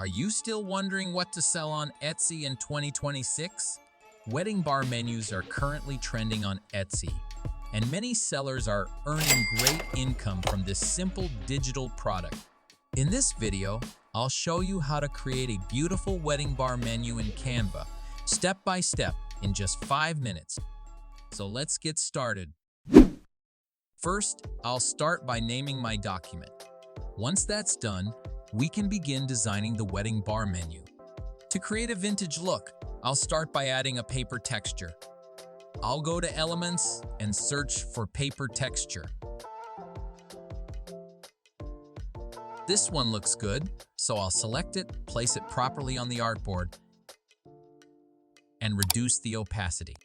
Are you still wondering what to sell on Etsy in 2026? Wedding bar menus are currently trending on Etsy, and many sellers are earning great income from this simple digital product. In this video, I'll show you how to create a beautiful wedding bar menu in Canva, step by step, in just 5 minutes. So let's get started. First, I'll start by naming my document. Once that's done, we can begin designing the wedding bar menu. To create a vintage look, I'll start by adding a paper texture. I'll go to Elements and search for paper texture. This one looks good, so I'll select it, place it properly on the artboard, and reduce the opacity.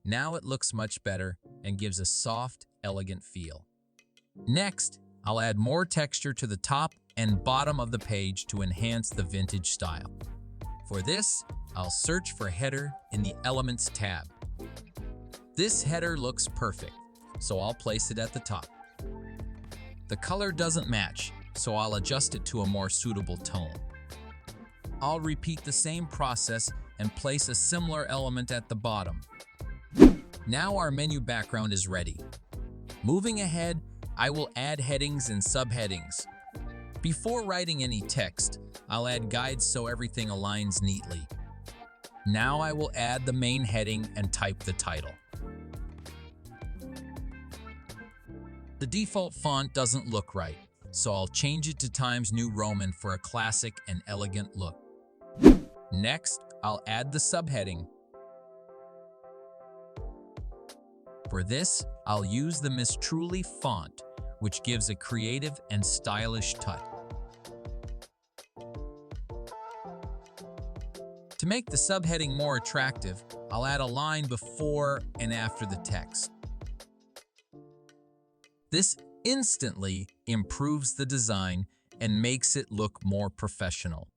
Now it looks much better and gives a soft, elegant feel. Next, I'll add more texture to the top and bottom of the page to enhance the vintage style. For this, I'll search for header in the Elements tab. This header looks perfect, so I'll place it at the top. The color doesn't match, so I'll adjust it to a more suitable tone. I'll repeat the same process and place a similar element at the bottom. Now our menu background is ready. Moving ahead, I will add headings and subheadings. Before writing any text, I'll add guides so everything aligns neatly. Now I will add the main heading and type the title. The default font doesn't look right, so I'll change it to Times New Roman for a classic and elegant look. Next, I'll add the subheading. For this, I'll use the Miss Truly font, which gives a creative and stylish touch. To make the subheading more attractive, I'll add a line before and after the text. This instantly improves the design and makes it look more professional.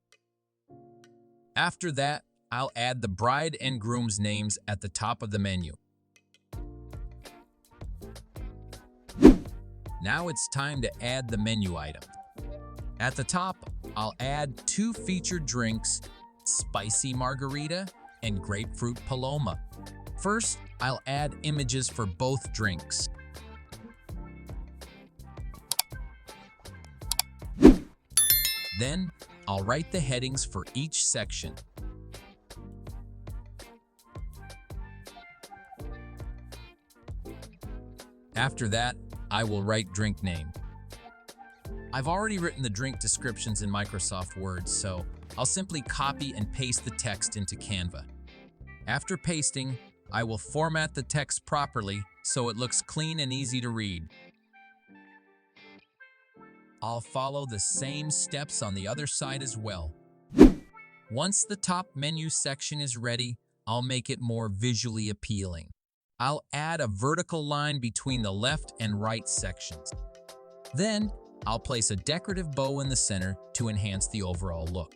After that, I'll add the bride and groom's names at the top of the menu. Now it's time to add the menu item. At the top, I'll add 2 featured drinks, spicy margarita and grapefruit paloma. First, I'll add images for both drinks. Then, I'll write the headings for each section. After that, I will write drink name. I've already written the drink descriptions in Microsoft Word, so I'll simply copy and paste the text into Canva. After pasting, I will format the text properly so it looks clean and easy to read. I'll follow the same steps on the other side as well. Once the top menu section is ready, I'll make it more visually appealing. I'll add a vertical line between the left and right sections. Then, I'll place a decorative bow in the center to enhance the overall look.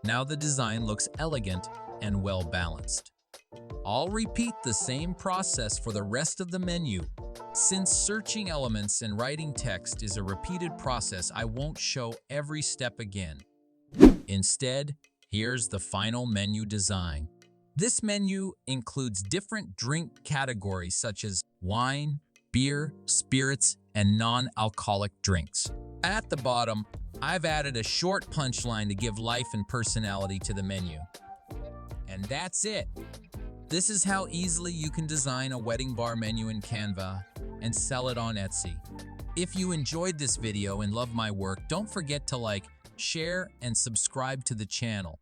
Now the design looks elegant and well balanced. I'll repeat the same process for the rest of the menu. Since searching elements and writing text is a repeated process, I won't show every step again. Instead, here's the final menu design. This menu includes different drink categories such as wine, beer, spirits, and non-alcoholic drinks. At the bottom, I've added a short punchline to give life and personality to the menu. And that's it. This is how easily you can design a wedding bar menu in Canva and sell it on Etsy. If you enjoyed this video and love my work, don't forget to like, share, and subscribe to the channel.